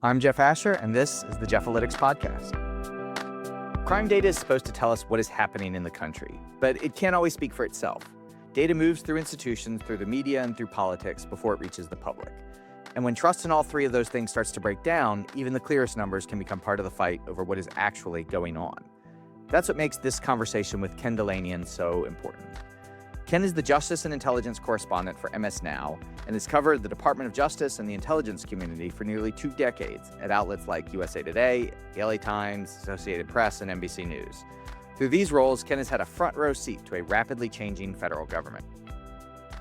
I'm Jeff Asher, and this is the Jeff-alytics podcast. Crime data is supposed to tell us what is happening in the country, but it can't always speak for itself. Data moves through institutions, through the media, and through politics before it reaches the public. And when trust in all three of those things starts to break down, even the clearest numbers can become part of the fight over what is actually going on. That's what makes this conversation with Ken Dilanian so important. Ken is the Justice and Intelligence Correspondent for MSNOW and has covered the Department of Justice and the intelligence community for nearly 2 decades at outlets like USA Today, the LA Times, Associated Press, and NBC News. Through these roles, Ken has had a front row seat to a rapidly changing federal government.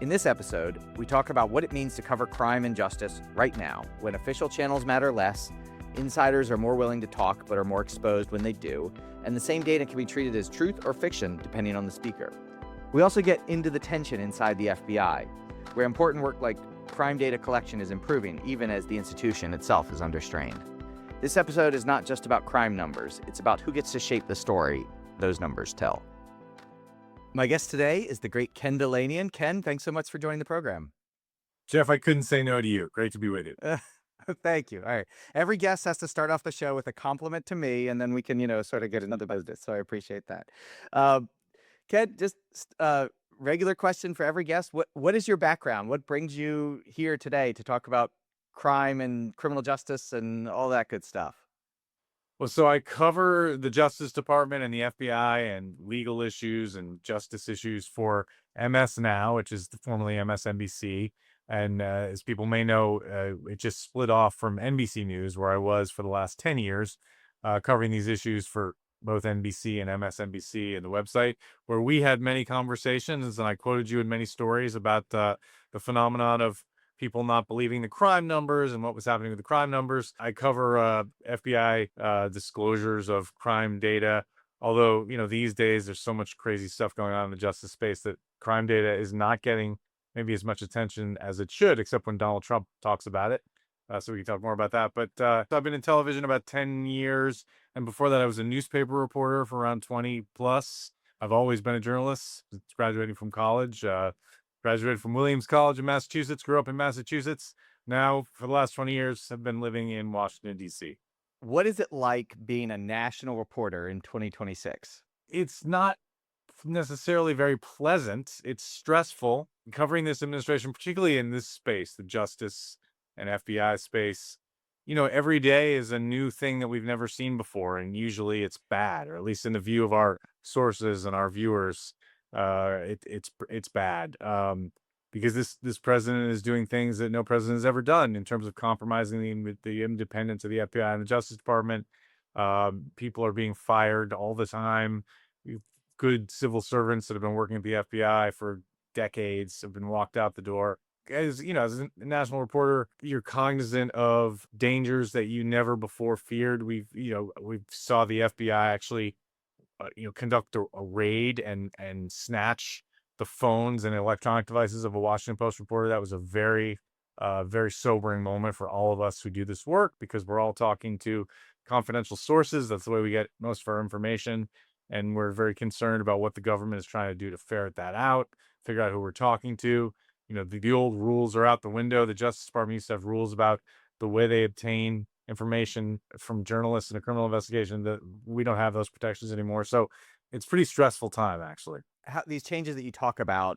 In this episode, we talk about what it means to cover crime and justice right now, when official channels matter less, insiders are more willing to talk but are more exposed when they do, and the same data can be treated as truth or fiction depending on the speaker. We also get into the tension inside the FBI, where important work like crime data collection is improving, even as the institution itself is under strain. This episode is not just about crime numbers, it's about who gets to shape the story those numbers tell. My guest today is the great Ken Dilanian. Ken, thanks so much for joining the program. Jeff, I couldn't say no to you. Great to be with you. Thank you. All right. Every guest has to start off the show with a compliment to me, and then we can, sort of get another business. So I appreciate that. Ken, just regular question for every guest. What is your background? What brings you here today to talk about crime and criminal justice and all that good stuff? Well, so I cover the Justice Department and the FBI and legal issues and justice issues for MSNOW, which is formerly MSNBC. And as people may know, it just split off from NBC News, where I was for the last 10 years, covering these issues for both NBC and MSNBC and the website, where we had many conversations, and I quoted you in many stories about the phenomenon of people not believing the crime numbers and what was happening with the crime numbers. I cover FBI disclosures of crime data, although, these days there's so much crazy stuff going on in the justice space that crime data is not getting maybe as much attention as it should, except when Donald Trump talks about it. So we can talk more about that. But I've been in television about 10 years. And before that, I was a newspaper reporter for around 20 plus. I've always been a journalist, graduating from college, graduated from Williams College in Massachusetts, grew up in Massachusetts. Now, for the last 20 years, have been living in Washington, D.C. What is it like being a national reporter in 2026? It's not necessarily very pleasant. It's stressful. Covering this administration, particularly in this space, the justice and FBI space, every day is a new thing that we've never seen before. And usually it's bad, or at least in the view of our sources and our viewers, it's bad. Because this president is doing things that no president has ever done in terms of compromising the independence of the FBI and the Justice Department. People are being fired all the time. Good civil servants that have been working at the FBI for decades have been walked out the door. As as a national reporter, you're cognizant of dangers that you never before feared. We saw the FBI actually, conduct a raid and snatch the phones and electronic devices of a Washington Post reporter. That was a very, very sobering moment for all of us who do this work, because we're all talking to confidential sources. That's the way we get most of our information. And we're very concerned about what the government is trying to do to ferret that out, figure out who we're talking to. The old rules are out the window. The Justice Department used to have rules about the way they obtain information from journalists in a criminal investigation. That we don't have those protections anymore. So it's pretty stressful time, actually. These changes that you talk about,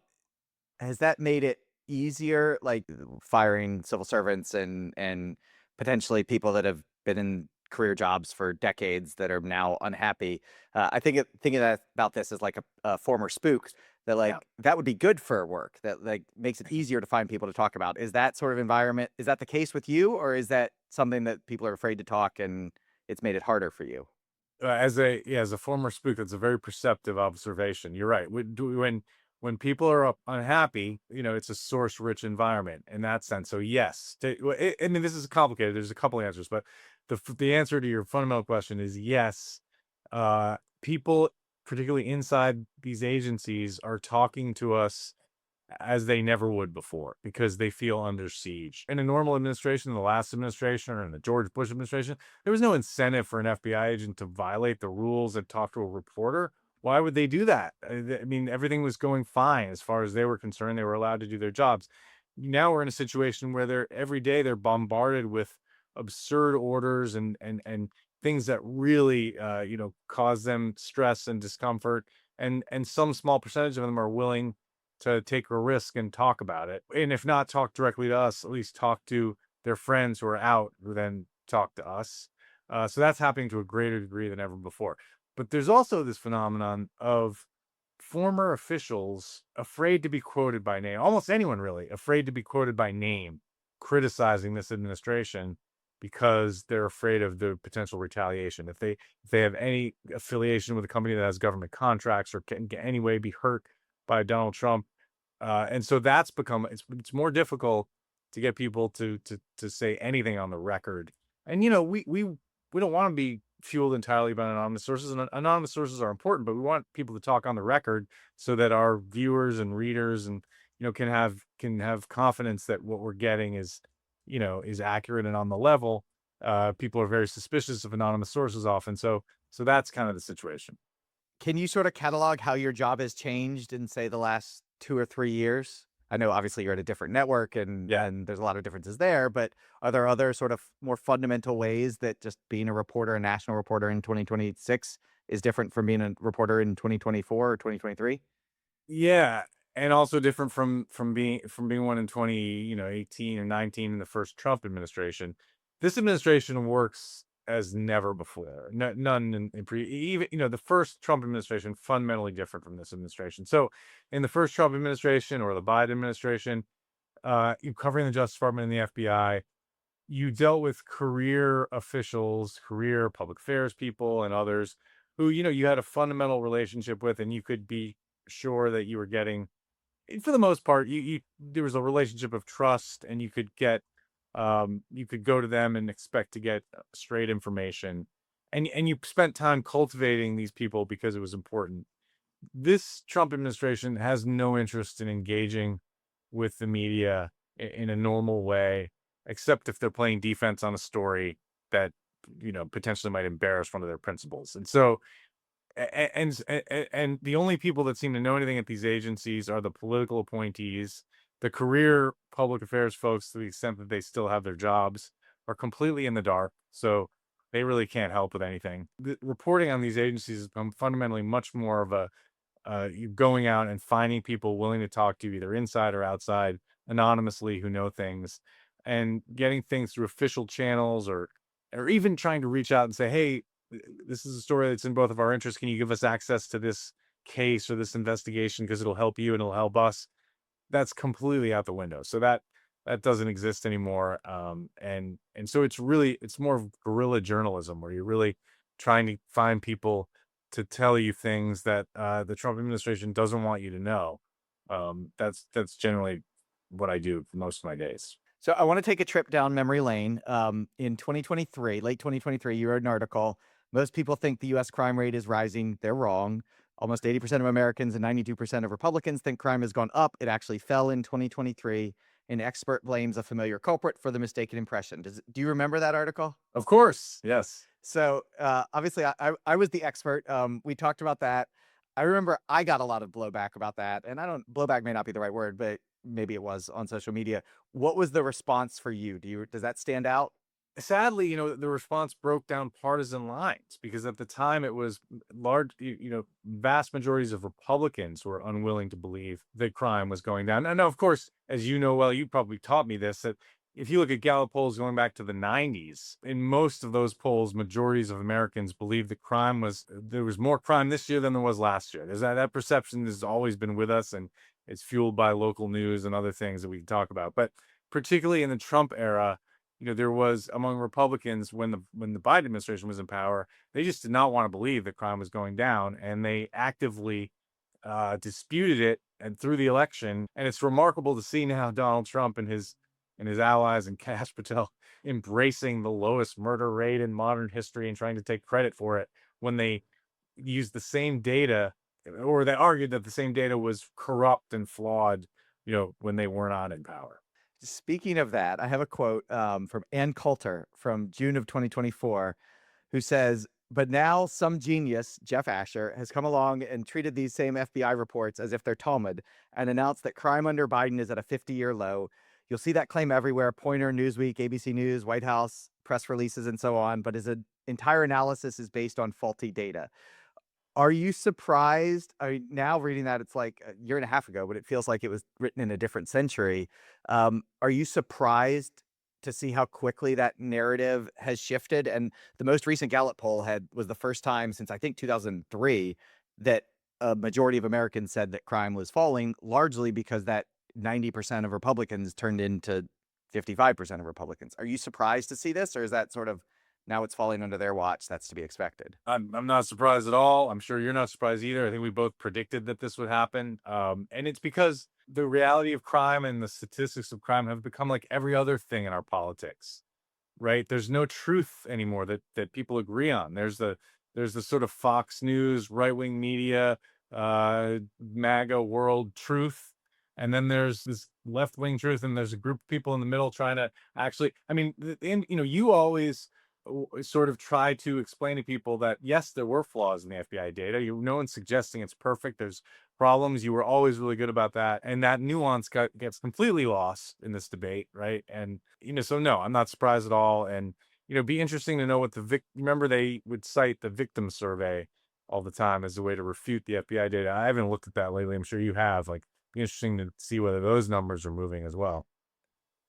has that made it easier, like firing civil servants and potentially people that have been in career jobs for decades that are now unhappy? I think thinking about this as like a former spook, that that would be good for work, that makes it easier to find people to talk about. Is that sort of environment, is that the case with you, or is that something that people are afraid to talk and it's made it harder for you? As a former spook, that's a very perceptive observation. You're right. When people are unhappy, it's a source-rich environment in that sense. So yes, I mean, this is complicated. There's a couple answers, but the answer to your fundamental question is yes. People, particularly inside these agencies, are talking to us as they never would before, because they feel under siege. In a normal administration, the last administration, or in the George Bush administration, there was no incentive for an FBI agent to violate the rules and talk to a reporter. Why would they do that? I mean, everything was going fine as far as they were concerned. They were allowed to do their jobs. Now we're in a situation where every day they're bombarded with absurd orders and things that really cause them stress and discomfort, and some small percentage of them are willing to take a risk and talk about it, and if not talk directly to us, at least talk to their friends who are out, who then talk to us. So that's happening to a greater degree than ever before. But there's also this phenomenon of former officials afraid to be quoted by name, almost anyone really afraid to be quoted by name, criticizing this administration because they're afraid of the potential retaliation. If they have any affiliation with a company that has government contracts or can in any way be hurt by Donald Trump, and so that's become it's more difficult to get people to say anything on the record. And we don't want to be fueled entirely by anonymous sources, and anonymous sources are important, but we want people to talk on the record so that our viewers and readers and can have confidence that what we're getting is accurate and on the level. People are very suspicious of anonymous sources often, so that's kind of the situation. Can you sort of catalog how your job has changed in, say, the last 2 or 3 years? I know obviously you're at a different network and Yeah. and there's a lot of differences there, but are there other sort of more fundamental ways that just being a reporter, a national reporter in 2026 is different from being a reporter in 2024 or 2023? Yeah, and also different from being one in 18 or 19 in the first Trump administration. This administration works as never before. None in even the first Trump administration fundamentally different from this administration. So, in the first Trump administration or the Biden administration, you covering the Justice Department and the FBI, you dealt with career officials, career public affairs people, and others who you had a fundamental relationship with, and you could be sure that you were getting, for the most part, you there was a relationship of trust, and you could go to them and expect to get straight information, and you spent time cultivating these people because it was important. This Trump administration has no interest in engaging with the media in a normal way, except if they're playing defense on a story that potentially might embarrass one of their principals. And so, and the only people that seem to know anything at these agencies are the political appointees. The career public affairs folks, to the extent that they still have their jobs, are completely in the dark. So they really can't help with anything. The reporting on these agencies has become fundamentally much more of a you going out and finding people willing to talk to you, either inside or outside, anonymously, who know things, and getting things through official channels, or even trying to reach out and say, hey, this is a story that's in both of our interests. Can you give us access to this case or this investigation, because it'll help you and it'll help us? That's completely out the window. So that doesn't exist anymore. And so it's more of guerrilla journalism, where you're really trying to find people to tell you things that the Trump administration doesn't want you to know. That's generally what I do most of my days. So I want to take a trip down memory lane. In 2023, late 2023, you wrote an article. Most people think the U.S. crime rate is rising. They're wrong. Almost 80% of Americans and 92% of Republicans think crime has gone up. It actually fell in 2023. An expert blames a familiar culprit for the mistaken impression. Do you remember that article? Of course, yes. So obviously, I was the expert. We talked about that. I remember I got a lot of blowback about that, and blowback may not be the right word, but maybe it was on social media. What was the response for you? Does that stand out? Sadly, the response broke down partisan lines, because at the time it was large, vast majorities of Republicans were unwilling to believe that crime was going down. And now, of course, as you know well, you probably taught me this, that if you look at Gallup polls going back to the 90s, in most of those polls, majorities of Americans believed that there was more crime this year than there was last year. There's that perception has always been with us, and it's fueled by local news and other things that we can talk about. But particularly in the Trump era, there was, among Republicans, when the Biden administration was in power, they just did not want to believe that crime was going down, and they actively disputed it and through the election. And it's remarkable to see now Donald Trump and his allies and Kash Patel embracing the lowest murder rate in modern history and trying to take credit for it, when they used the same data, or they argued that the same data was corrupt and flawed, when they were not in power. Speaking of that, I have a quote from Ann Coulter from June of 2024, who says, "But now some genius, Jeff Asher, has come along and treated these same FBI reports as if they're Talmud and announced that crime under Biden is at a 50-year low. You'll see that claim everywhere: Pointer, Newsweek, ABC News, White House press releases and so on, but his entire analysis is based on faulty data. Are you surprised? I mean, now reading that, it's like a year and a half ago, but it feels like it was written in a different century. Are you surprised to see how quickly that narrative has shifted? And the most recent Gallup poll was the first time since I think 2003 that a majority of Americans said that crime was falling, largely because that 90% of Republicans turned into 55% of Republicans. Are you surprised to see this, or is that sort of now it's falling under their watch? That's to be expected. I'm not surprised at all. I'm sure you're not surprised either. I think we both predicted that this would happen. And it's because the reality of crime and the statistics of crime have become like every other thing in our politics, right? There's no truth anymore that people agree on. There's the sort of Fox News, right-wing media, MAGA world truth. And then there's this left-wing truth, and there's a group of people in the middle trying to actually, I mean, you always sort of try to explain to people that yes, there were flaws in the FBI data. No one's suggesting it's perfect. There's problems. You were always really good about that, and that nuance gets completely lost in this debate, right? And so no, I'm not surprised at all. And be interesting to know what remember they would cite the victim survey all the time as a way to refute the FBI data. I haven't looked at that lately. I'm sure you have. Like, be interesting to see whether those numbers are moving as well.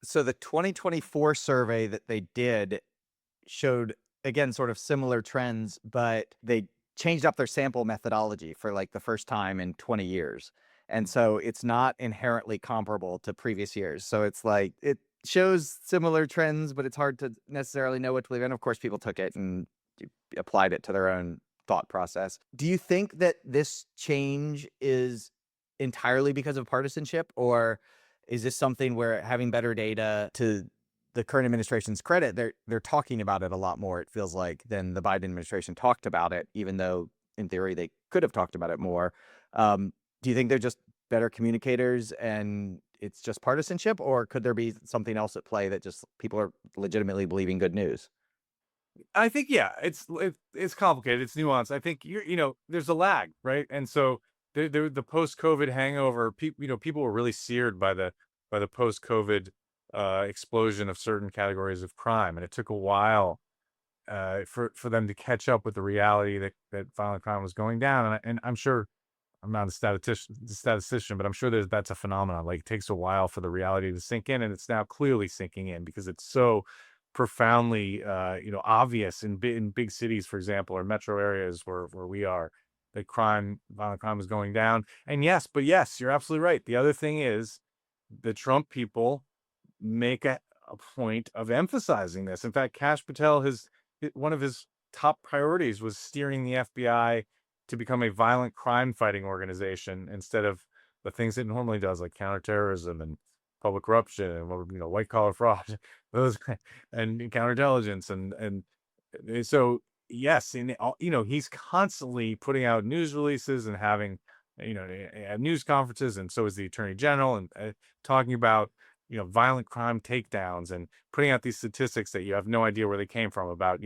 So the 2024 survey that they did showed, again, sort of similar trends, but they changed up their sample methodology for like the first time in 20 years. And so it's not inherently comparable to previous years. So it's like it shows similar trends, but it's hard to necessarily know what to believe in. Of course, people took it and applied it to their own thought process. Do you think that this change is entirely because of partisanship, or is this something where having better data, to the current administration's credit, they're talking about it a lot more, it feels like, than the Biden administration talked about it, even though in theory they could have talked about it more. Do you think they're just better communicators and it's just partisanship, or could there be something else at play that just people are legitimately believing good news? I think, yeah, it's complicated. It's nuanced. I think there's a lag, right? And so the post-COVID hangover, people were really seared by the post-COVID explosion of certain categories of crime, and it took a while for them to catch up with the reality that violent crime was going down. And I'm sure, I'm not a statistician, but I'm sure that's a phenomenon. Like, it takes a while for the reality to sink in, and it's now clearly sinking in because it's so profoundly obvious in big cities, for example, or metro areas where we are, that violent crime is going down. And yes, you're absolutely right. The other thing is the Trump people make a point of emphasizing this. In fact, Kash Patel, one of his top priorities was steering the FBI to become a violent crime fighting organization instead of the things it normally does, like counterterrorism and public corruption and white collar fraud, those and counterintelligence and so yes, and he's constantly putting out news releases and having news conferences, and so is the Attorney General, and talking about violent crime takedowns and putting out these statistics that you have no idea where they came from about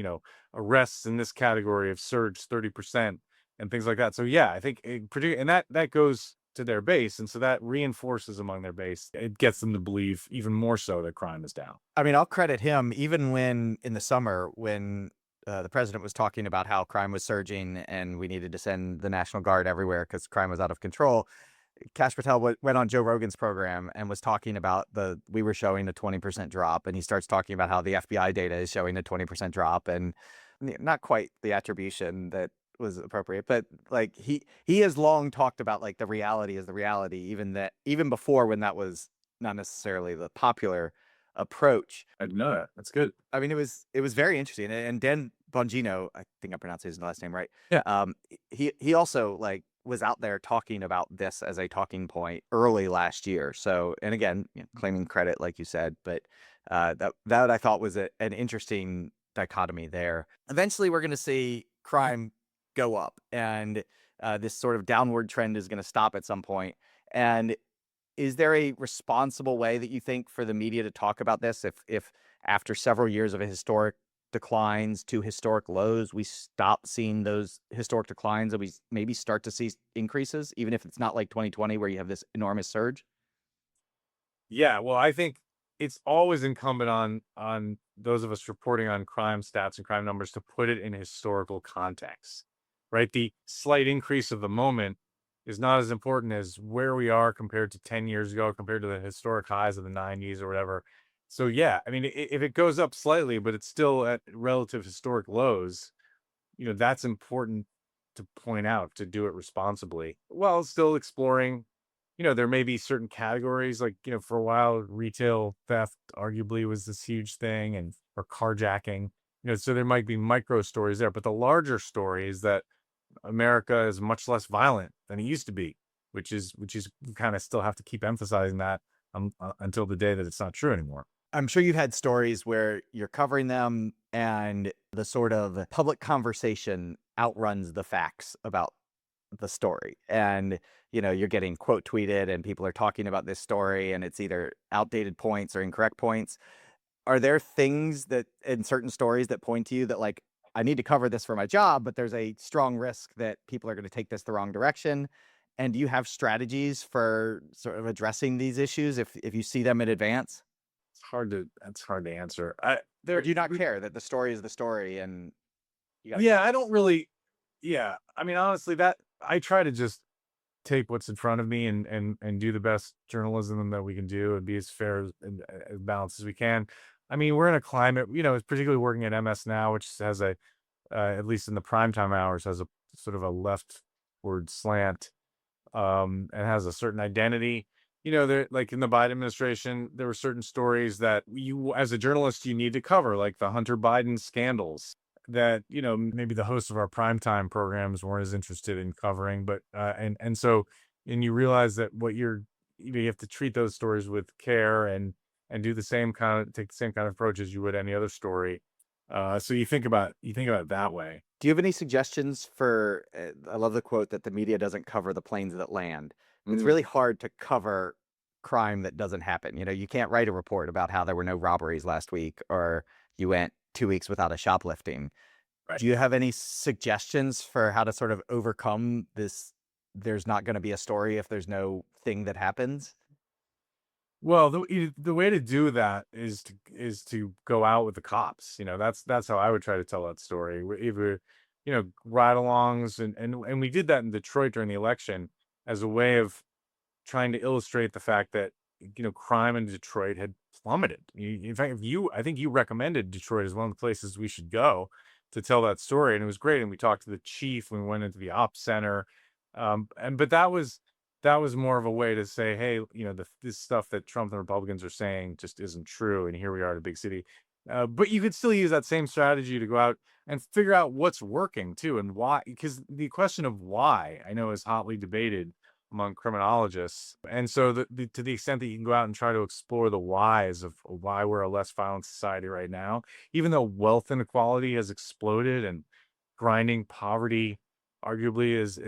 arrests in this category have surged 30% and things like that. So yeah, I think and that goes to their base, and so that reinforces among their base. It gets them to believe even more so that crime is down. I mean, I'll credit him, even when in the summer when the president was talking about how crime was surging and we needed to send the National Guard everywhere because crime was out of control. Kash Patel went on Joe Rogan's program and was talking about we were showing a 20% drop, and he starts talking about how the FBI data is showing a 20% drop, and not quite the attribution that was appropriate, but like he has long talked about like the reality is the reality, even before, when that was not necessarily the popular approach. I know that. That's good. I mean, it was very interesting. And Dan Bongino, I think I pronounced his last name right. Yeah. He also like was out there talking about this as a talking point early last year. So, and again, claiming credit, like you said, but that I thought was an interesting dichotomy there. Eventually, we're going to see crime go up, and this sort of downward trend is going to stop at some point. And is there a responsible way that you think for the media to talk about this? If after several years of historic declines to historic lows, we stop seeing those historic declines and we maybe start to see increases, even if it's not like 2020 where you have this enormous surge? Yeah, well, I think it's always incumbent on those of us reporting on crime stats and crime numbers to put it in historical context, right? The slight increase of the moment is not as important as where we are compared to 10 years ago, compared to the historic highs of the 90s or whatever. So, yeah, I mean, if it goes up slightly, but it's still at relative historic lows, that's important to point out, to do it responsibly while still exploring. There may be certain categories, like, for a while, retail theft arguably was this huge thing, and or carjacking. So there might be micro stories there, but the larger story is that America is much less violent than it used to be, which is you kind of still have to keep emphasizing that until the day that it's not true anymore. I'm sure you've had stories where you're covering them and the sort of public conversation outruns the facts about the story. And, you're getting quote tweeted and people are talking about this story and it's either outdated points or incorrect points. Are there things that in certain stories that point to you that, like, I need to cover this for my job, but there's a strong risk that people are going to take this the wrong direction? And do you have strategies for sort of addressing these issues if you see them in advance? That's hard to answer. Or do you not care that the story is the story and you got? Yeah, I don't really. Yeah, I mean, honestly, that I try to just take what's in front of me and do the best journalism that we can do and be as fair and as balanced as we can. I mean, we're in a climate, particularly working at MSNOW, which has at least in the primetime hours, has a sort of a leftward slant, and has a certain identity. There, like in the Biden administration, there were certain stories that you, as a journalist, you need to cover, like the Hunter Biden scandals that, maybe the hosts of our primetime programs weren't as interested in covering, but, and you realize that you have to treat those stories with care and take the same kind of approach as you would any other story. So you think about it that way. Do you have any suggestions for? I love the quote that the media doesn't cover the planes that land. It's really hard to cover crime that doesn't happen. You can't write a report about how there were no robberies last week or you went 2 weeks without a shoplifting. Right. Do you have any suggestions for how to sort of overcome this? There's not going to be a story if there's no thing that happens. Well, the way to do that is to go out with the cops. That's how I would try to tell that story. Either, ride-alongs, and we did that in Detroit during the election as a way of trying to illustrate the fact that, crime in Detroit had plummeted. In fact, I think you recommended Detroit as one of the places we should go to tell that story, and it was great. And we talked to the chief. We went into the ops center, but that was more of a way to say, hey, this stuff that Trump and Republicans are saying just isn't true, and here we are in a big city. But you could still use that same strategy to go out and figure out what's working too, and why. Because the question of why, I know, is hotly debated among criminologists, and so to the extent that you can go out and try to explore the whys of why we're a less violent society right now, even though wealth inequality has exploded and grinding poverty arguably is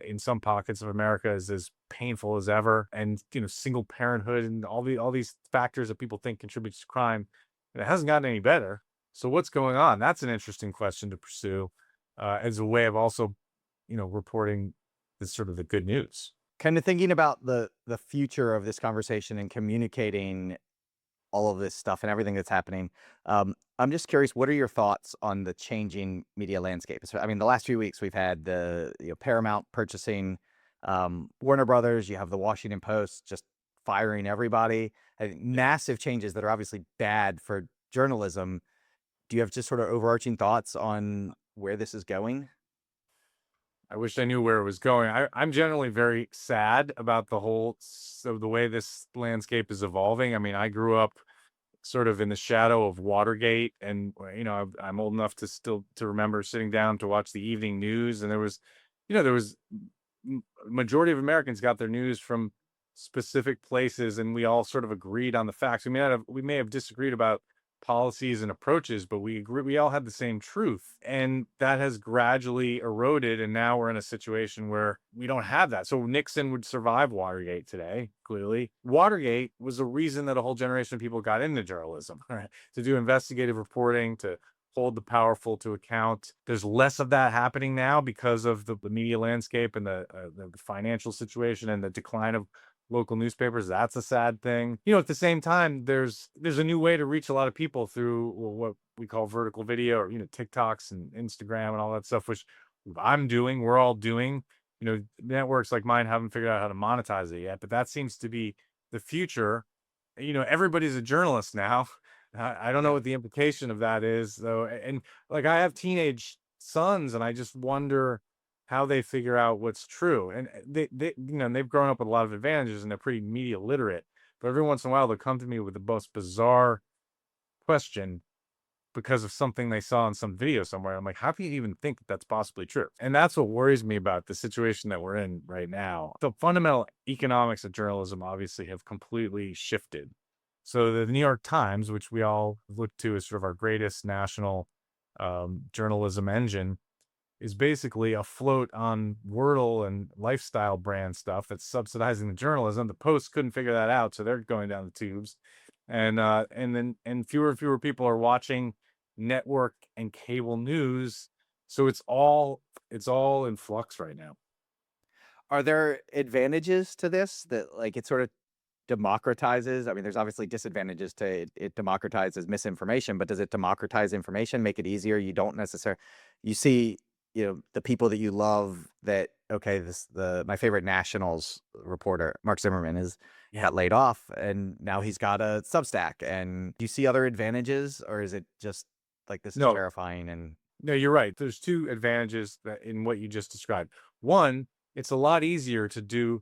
in some pockets of America is as painful as ever, and single parenthood and all these factors that people think contributes to crime, and it hasn't gotten any better. So what's going on? That's an interesting question to pursue, as a way of also reporting this sort of the good news. Kind of thinking about the future of this conversation and communicating all of this stuff and everything that's happening. I'm just curious, what are your thoughts on the changing media landscape? So, I mean, the last few weeks we've had the Paramount purchasing Warner Brothers. You have the Washington Post just firing everybody. I think massive changes that are obviously bad for journalism. Do you have just sort of overarching thoughts on where this is going? I wish I knew where it was going. I'm generally very sad about the way this landscape is evolving. I mean, I grew up sort of in the shadow of Watergate, and I'm old enough to remember sitting down to watch the evening news, and there was majority of Americans got their news from specific places, and we all sort of agreed on the facts. We may have disagreed about policies and approaches, but we all had the same truth, and that has gradually eroded, and now we're in a situation where we don't have that. So Nixon would survive Watergate today. Clearly, Watergate was the reason that a whole generation of people got into journalism, right? To do investigative reporting, to hold the powerful to account. There's less of that happening now because of the media landscape and the financial situation and the decline of local newspapers. That's a sad thing. At the same time, there's a new way to reach a lot of people through what we call vertical video, or TikToks and Instagram and all that stuff, which I'm doing. We're all doing. Networks like mine haven't figured out how to monetize it yet, but that seems to be the future. Everybody's a journalist now. I don't know Yeah. what the implication of that is, though. And like, I have teenage sons, and I just wonder how they figure out what's true. And they've grown up with a lot of advantages, and they're pretty media literate. But every once in a while, they'll come to me with the most bizarre question because of something they saw in some video somewhere. I'm like, how can you even think that that's possibly true? And that's what worries me about the situation that we're in right now. The fundamental economics of journalism obviously have completely shifted. So the New York Times, which we all look to as sort of our greatest national journalism engine, is basically afloat on Wordle and lifestyle brand stuff that's subsidizing the journalism. The Post couldn't figure that out, so they're going down the tubes. And fewer and fewer people are watching network and cable news. So it's all in flux right now. Are there advantages to this that like it sort of democratizes? I mean, there's obviously disadvantages to it. It democratizes misinformation, but does it democratize information, make it easier? You don't necessarily, you see, the people that you love that, okay, my favorite Nationals reporter, Mark Zimmerman, got laid off and now he's got a Substack. And do you see other advantages, or is it just like this is No, terrifying? And no, you're right. There's two advantages in what you just described. One, it's a lot easier to do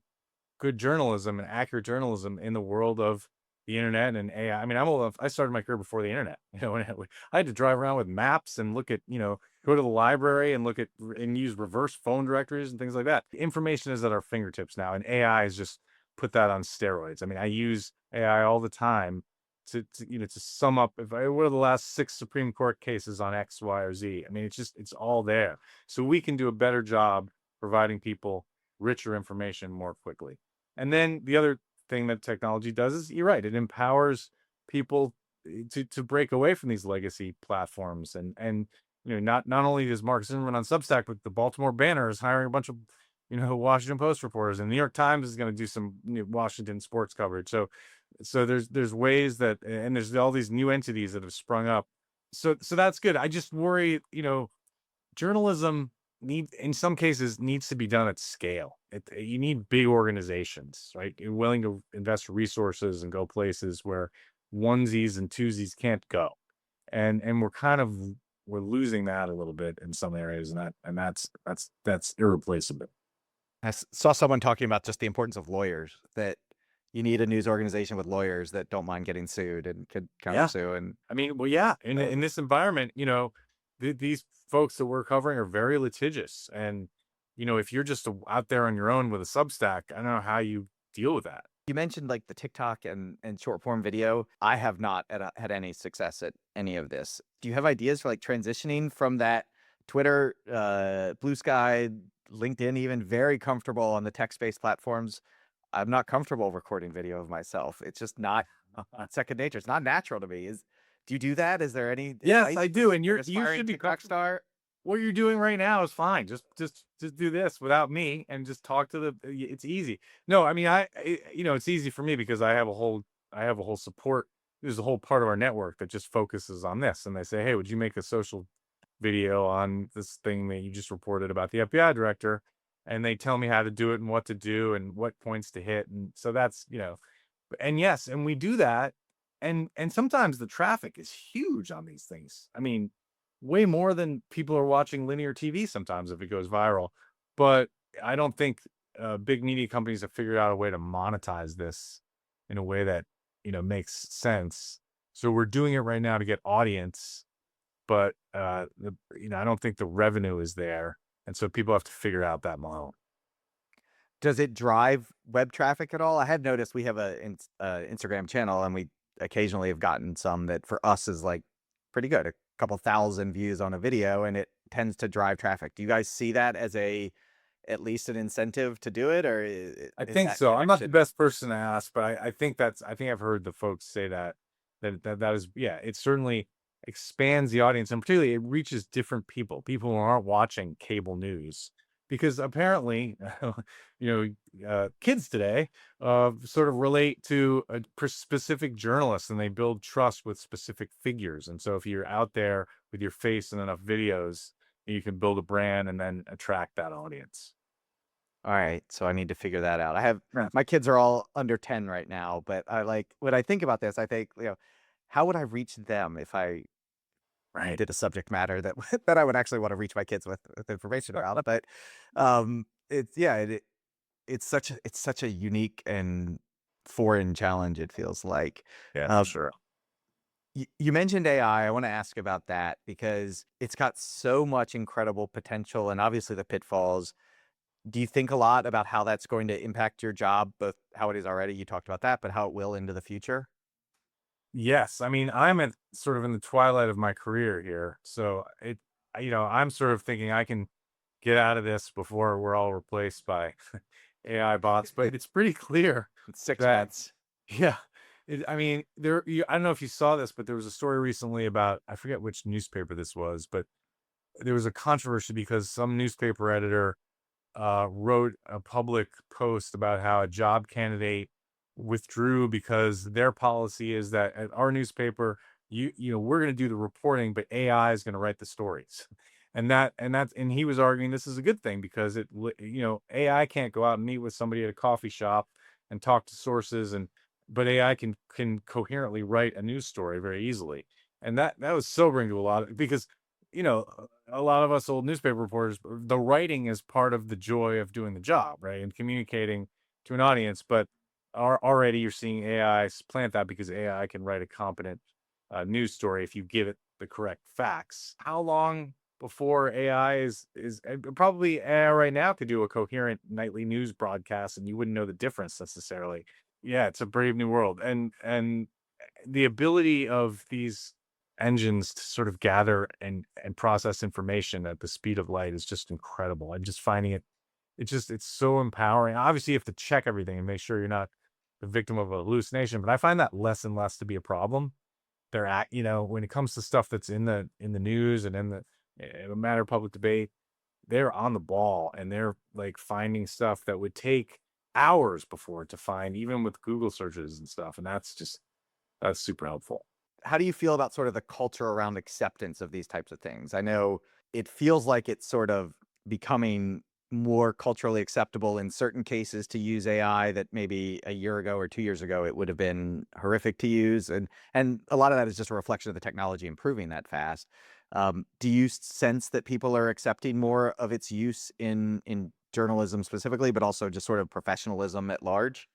good journalism and accurate journalism in the world of the internet and AI. I mean, I'm old enough. I started my career before the internet. I had to drive around with maps and look at, go to the library and look at and use reverse phone directories and things like that. Information is at our fingertips now, and AI has just put that on steroids. I mean, I use AI all the time to sum up what are the last 6 Supreme Court cases on X, Y, or Z. I mean, it's all there, so we can do a better job providing people richer information more quickly. And then the other thing that technology does is, you're right, it empowers people to break away from these legacy platforms. And not only is Mark Zimmerman on Substack, but the Baltimore Banner is hiring a bunch of Washington Post reporters, and the New York Times is going to do some Washington sports coverage. So there's ways that, and there's all these new entities that have sprung up. So that's good. I just worry, journalism in some cases needs to be done at scale. You need big organizations, right? You're willing to invest resources and go places where onesies and twosies can't go. And we're losing that a little bit in some areas, and that's irreplaceable. I saw someone talking about just the importance of lawyers, that you need a news organization with lawyers that don't mind getting sued and could Yeah. countersue. And I mean, well, yeah, in this environment, these folks that we're covering are very litigious. And, if you're just out there on your own with a Substack, I don't know how you deal with that. you mentioned like the TikTok and short form video. I have not had any success at any of this. Do you have ideas for like transitioning from that Twitter, Blue Sky, LinkedIn, even very comfortable on the text-based platforms? I'm not comfortable recording video of myself. It's just not second nature. It's not natural to me. Do you do that? Is there any Yes, advice I do. And for you aspiring should be TikTok star? what you're doing right now is fine. Just do this without me and just talk to it's easy. No, I mean, it's easy for me because I have a whole support. There's a whole part of our network that just focuses on this. And they say, hey, would you make a social video on this thing that you just reported about the FBI director? And they tell me how to do it and what to do and what points to hit. And so that's, and yes, and we do that. And sometimes the traffic is huge on these things. I mean, way more than people are watching linear TV sometimes if it goes viral. But I don't think big media companies have figured out a way to monetize this in a way that, makes sense. So we're doing it right now to get audience, but I don't think the revenue is there. And so people have to figure out that model. Does it drive web traffic at all? I have noticed we have a Instagram channel, and we occasionally have gotten some that for us is like pretty good, a couple thousand views on a video, and it tends to drive traffic. Do you guys see that as at least an incentive to do it, or I is think that so. I'm not the connection? best person to ask, but I think I've heard the folks say that is, yeah, it certainly expands the audience, and particularly it reaches different people who aren't watching cable news, because apparently, kids today sort of relate to a specific journalist, and they build trust with specific figures. And so if you're out there with your face in enough videos, you can build a brand and then attract that audience. All right, so I need to figure that out. I have Yeah. my kids are all under 10 right now, but I like when I think about this, I think, how would I reach them if I Right. did a subject matter that that I would actually want to reach my kids with information about it. But it's yeah, it's such a unique and foreign challenge. It feels like. Yeah, for Um, sure. you mentioned AI. I want to ask about that because it's got so much incredible potential and obviously the pitfalls. Do you think a lot about how that's going to impact your job, both how it is already? You talked about that, but how it will into the future. Yes, I mean, I'm at sort of in the twilight of my career here, so I'm sort of thinking I can get out of this before we're all replaced by AI bots. But it's pretty clear It's six that, months. yeah, I mean, I don't know if you saw this, but there was a story recently about, I forget which newspaper this was, but there was a controversy because some newspaper editor wrote a public post about how a job candidate withdrew because their policy is that at our newspaper, we're going to do the reporting, but AI is going to write the stories. And he was arguing this is a good thing because AI can't go out and meet with somebody at a coffee shop and talk to sources, but AI can coherently write a news story very easily. And that was sobering to a lot because a lot of us old newspaper reporters, the writing is part of the joy of doing the job, right? And communicating to an audience. But already you're seeing AI supplant that because AI can write a competent news story if you give it the correct facts. How long before AI is probably AI right now could do a coherent nightly news broadcast and you wouldn't know the difference necessarily. Yeah, it's a brave new world. And the ability of these engines to sort of gather and process information at the speed of light is just incredible. I'm just finding it's so empowering. Obviously, you have to check everything and make sure you're not the victim of a hallucination, but I find that less and less to be a problem. When it comes to stuff that's in the news and in a matter of public debate, they're on the ball and they're like finding stuff that would take hours before to find, even with Google searches and stuff. And that's super helpful. How do you feel about sort of the culture around acceptance of these types of things? I know it feels like it's sort of becoming more culturally acceptable in certain cases to use AI that maybe a year ago or 2 years ago it would have been horrific to use, and a lot of that is just a reflection of the technology improving that fast. Do you sense that people are accepting more of its use in journalism specifically, but also just sort of professionalism at large?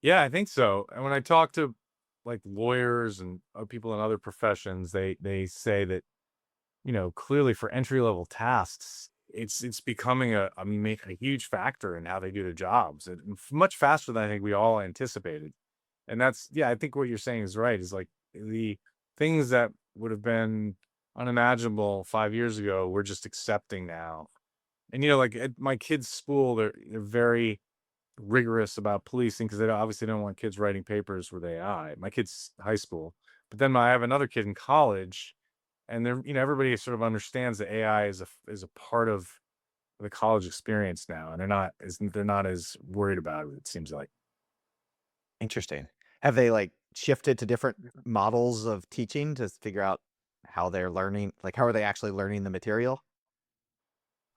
Yeah, I think so. And when I talk to like lawyers and people in other professions, they say that clearly for entry level tasks, it's becoming a huge factor in how they do their jobs, and much faster than I think we all anticipated. And that's yeah, I think what you're saying is right. Is like the things that would have been unimaginable 5 years ago, we're just accepting now. And like at my kids' school, they're very rigorous about policing because they obviously don't want kids writing papers with AI. My kid's high school, but then I have another kid in college, and everybody sort of understands that AI is a part of the college experience now, and they're not as worried about it. It seems like. Interesting. Have they, like, shifted to different models of teaching to figure out how they're learning? Like, how are they actually learning the material?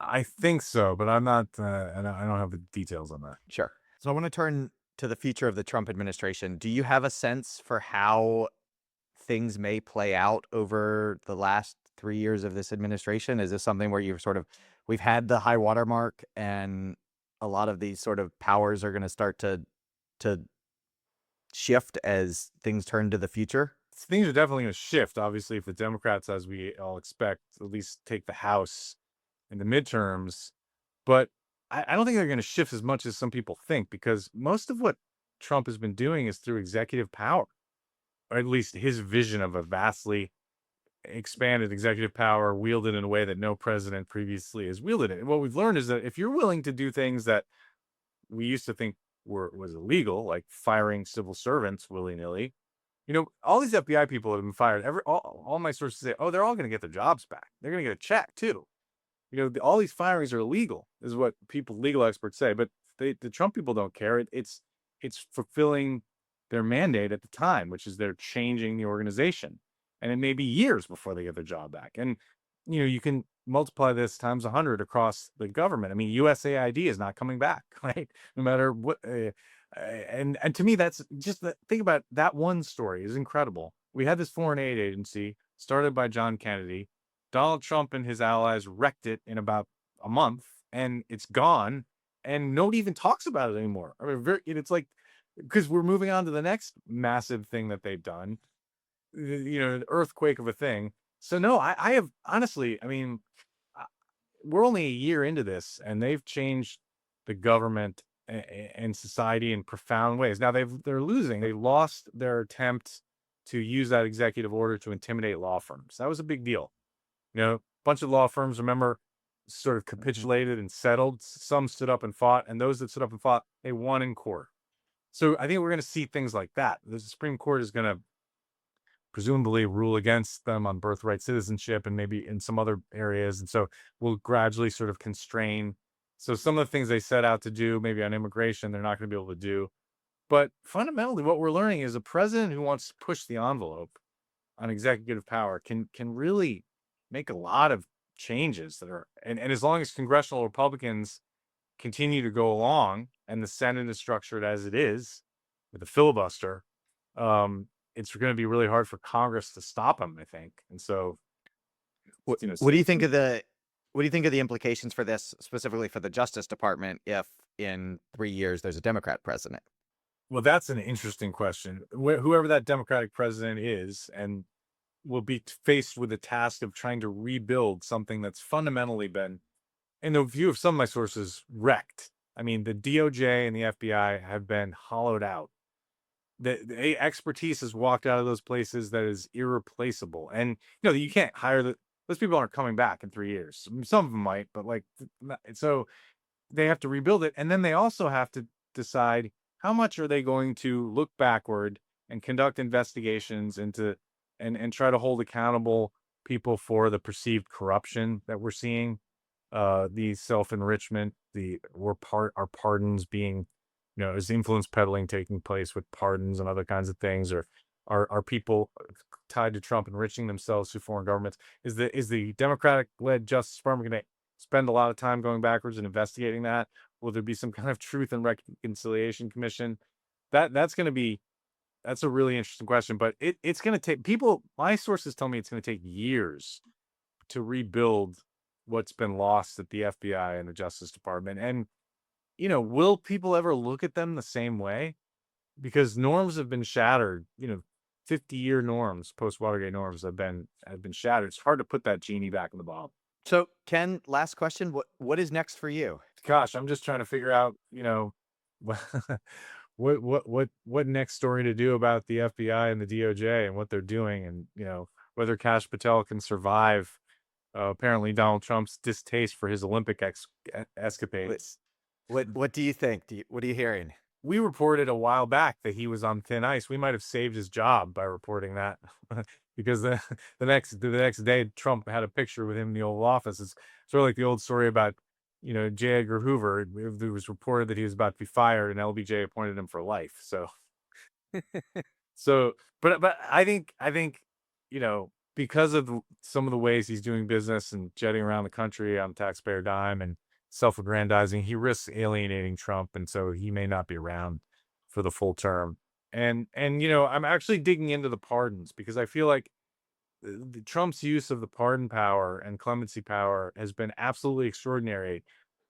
I think so, but I'm not. I don't have the details on that. Sure. So I wanna turn to the future of the Trump administration. Do you have a sense for how things may play out over the last 3 years of this administration? Is this something where you've sort of we've had the high watermark and a lot of these sort of powers are gonna start to shift as things turn to the future? Things are definitely going to shift. Obviously, if the Democrats, as we all expect, at least take the House in the midterms, but I don't think they're going to shift as much as some people think because most of what Trump has been doing is through executive power, or at least his vision of a vastly expanded executive power wielded in a way that no president previously has wielded it. And what we've learned is that if you're willing to do things that we used to think was illegal, like firing civil servants willy nilly, all these FBI people have been fired. All my sources say, oh, they're all going to get their jobs back. They're going to get a check too. All these firings are illegal, is what legal experts say. But the Trump people don't care. It's fulfilling their mandate at the time, which is they're changing the organization, and it may be years before they get their job back. And you can multiply this times 100 across the government. I mean, USAID is not coming back, right? No matter what. And to me, that's just think about that one story is incredible. We had this foreign aid agency started by John Kennedy. Donald Trump and his allies wrecked it in about a month, and it's gone, and nobody even talks about it anymore. I mean, it's like, because we're moving on to the next massive thing that they've done, an earthquake of a thing. So no, I have honestly, I mean, we're only a year into this, and they've changed the government and society in profound ways. Now they're losing. They lost their attempt to use that executive order to intimidate law firms. That was a big deal. A bunch of law firms, remember, sort of capitulated and settled. Some stood up and fought, and those that stood up and fought, they won in court. So I think we're going to see things like that. The Supreme Court is going to presumably rule against them on birthright citizenship and maybe in some other areas. And so we'll gradually sort of constrain. So some of the things they set out to do, maybe on immigration, they're not going to be able to do. But fundamentally, what we're learning is a president who wants to push the envelope on executive power can really make a lot of changes that are, and as long as congressional Republicans continue to go along and the Senate is structured as it is with a filibuster, it's going to be really hard for Congress to stop them, I think. And so, what do you think of the implications for this, specifically for the Justice Department, if in 3 years there's a Democrat president? Well, that's an interesting question. Whoever that Democratic president is, and will be faced with the task of trying to rebuild something that's fundamentally been, in the view of some of my sources, wrecked. I mean, the DOJ and the FBI have been hollowed out. The expertise has walked out of those places that is irreplaceable. And, you can't hire those people aren't coming back in 3 years. I mean, some of them might, but so they have to rebuild it. And then they also have to decide how much are they going to look backward and conduct investigations into and try to hold accountable people for the perceived corruption that we're seeing, the self-enrichment, our pardons being, is influence peddling taking place with pardons and other kinds of things, or are people tied to Trump enriching themselves through foreign governments? Is the Democratic-led Justice Department going to spend a lot of time going backwards and investigating that? Will there be some kind of Truth and Reconciliation Commission? That's a really interesting question, but it's going to take people. My sources tell me it's going to take years to rebuild what's been lost at the FBI and the Justice Department. And, will people ever look at them the same way? Because norms have been shattered. 50-year norms, post-Watergate norms have been shattered. It's hard to put that genie back in the bottle. So, Ken, last question. What is next for you? Gosh, I'm just trying to figure out, what next story to do about the FBI and the DOJ and what they're doing, and whether Kash Patel can survive apparently Donald Trump's distaste for his Olympic escapades. What do you think? What are you hearing? We reported a while back that he was on thin ice. We might have saved his job by reporting that, because the next day Trump had a picture with him in the Oval Office. It's sort of like the old story about J. Edgar Hoover. It was reported that he was about to be fired, and LBJ appointed him for life. So, but I think because of some of the ways he's doing business and jetting around the country on taxpayer dime and self-aggrandizing, he risks alienating Trump, and so he may not be around for the full term. And I'm actually digging into the pardons, because I feel like Trump's use of the pardon power and clemency power has been absolutely extraordinary,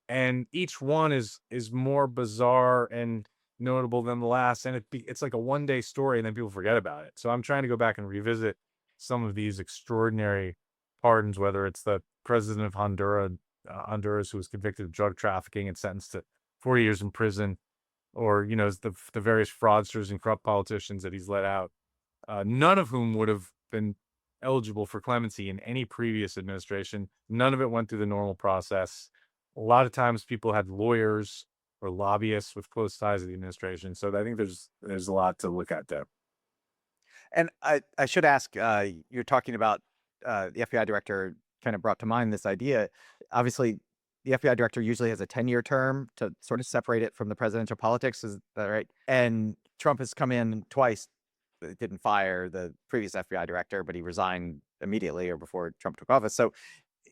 and each one is more bizarre and notable than the last, and it's like a one-day story, and then people forget about it. So I'm trying to go back and revisit some of these extraordinary pardons, whether it's the president of Honduras, who was convicted of drug trafficking and sentenced to 40 years in prison, or the various fraudsters and corrupt politicians that he's let out, none of whom would have been eligible for clemency in any previous administration. None of it went through the normal process. A lot of times people had lawyers or lobbyists with close ties to the administration. So I think there's a lot to look at there. And I should ask, you're talking about the FBI director kind of brought to mind this idea. Obviously, the FBI director usually has a 10-year term to sort of separate it from the presidential politics. Is that right? And Trump has come in twice. Didn't fire the previous FBI director, but he resigned immediately or before Trump took office. So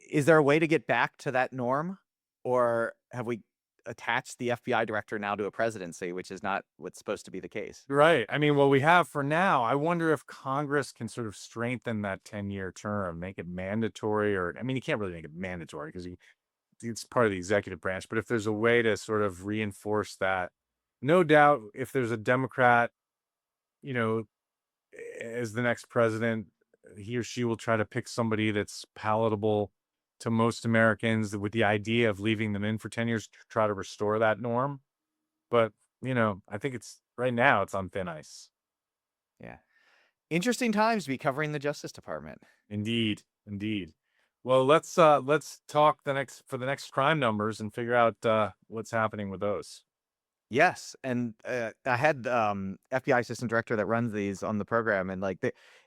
is there a way to get back to that norm? Or have we attached the FBI director now to a presidency, which is not what's supposed to be the case? Right. I mean, what we have for now, I wonder if Congress can sort of strengthen that 10-year term, make it mandatory, or, I mean, you can't really make it mandatory because it's part of the executive branch, but if there's a way to sort of reinforce that, no doubt if there's a Democrat, you know, as the next president, he or she will try to pick somebody that's palatable to most Americans with the idea of leaving them in for 10 years to try to restore that norm. But, I think right now it's on thin ice. Yeah. Interesting times to be covering the Justice Department. Indeed. Well, let's talk for the next crime numbers and figure out what's happening with those. Yes, and I had FBI assistant director that runs these on the program, and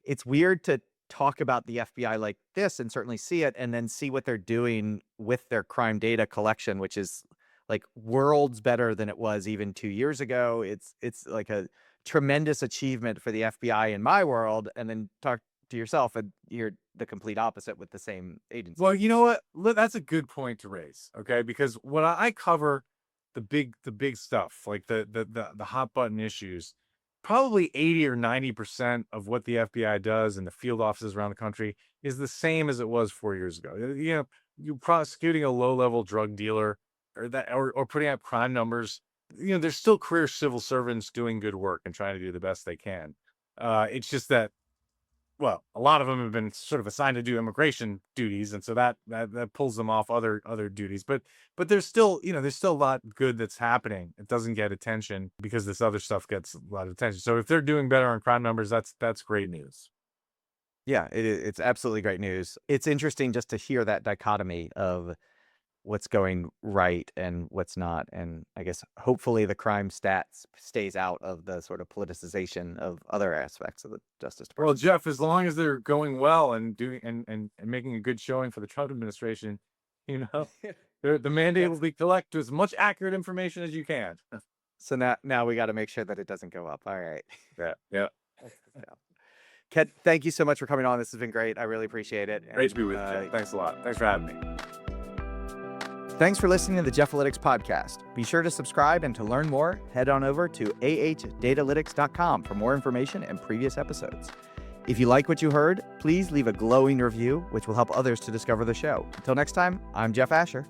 it's weird to talk about the FBI like this and certainly see it, and then see what they're doing with their crime data collection, which is like worlds better than it was even 2 years ago. It's like a tremendous achievement for the FBI in my world, and then talk to yourself and you're the complete opposite with the same agency. Well, you know what? That's a good point to raise, okay? Because when I cover the big stuff, like the hot button issues, probably 80 or 90% of what the FBI does in the field offices around the country is the same as it was 4 years ago. You prosecuting a low-level drug dealer or putting out crime numbers, there's still career civil servants doing good work and trying to do the best they can. It's just that, well, a lot of them have been sort of assigned to do immigration duties, and so that pulls them off other duties. But there's still a lot good that's happening. It doesn't get attention because this other stuff gets a lot of attention. So if they're doing better on crime numbers, that's great news. Yeah, it's absolutely great news. It's interesting just to hear that dichotomy of what's going right and what's not. And I guess hopefully the crime stats stays out of the sort of politicization of other aspects of the Justice Department. Well, Jeff, as long as they're going well and doing and making a good showing for the Trump administration, the mandate will be collect as much accurate information as you can. So now we got to make sure that it doesn't go up. All right. Yeah. Ken, thank you so much for coming on. This has been great. I really appreciate it. Great to be with you, Jeff. Thanks a lot. Thanks for having me. Thanks for listening to the Jeff-alytics podcast. Be sure to subscribe, and to learn more, head on over to ahdatalytics.com for more information and previous episodes. If you like what you heard, please leave a glowing review, which will help others to discover the show. Until next time, I'm Jeff Asher.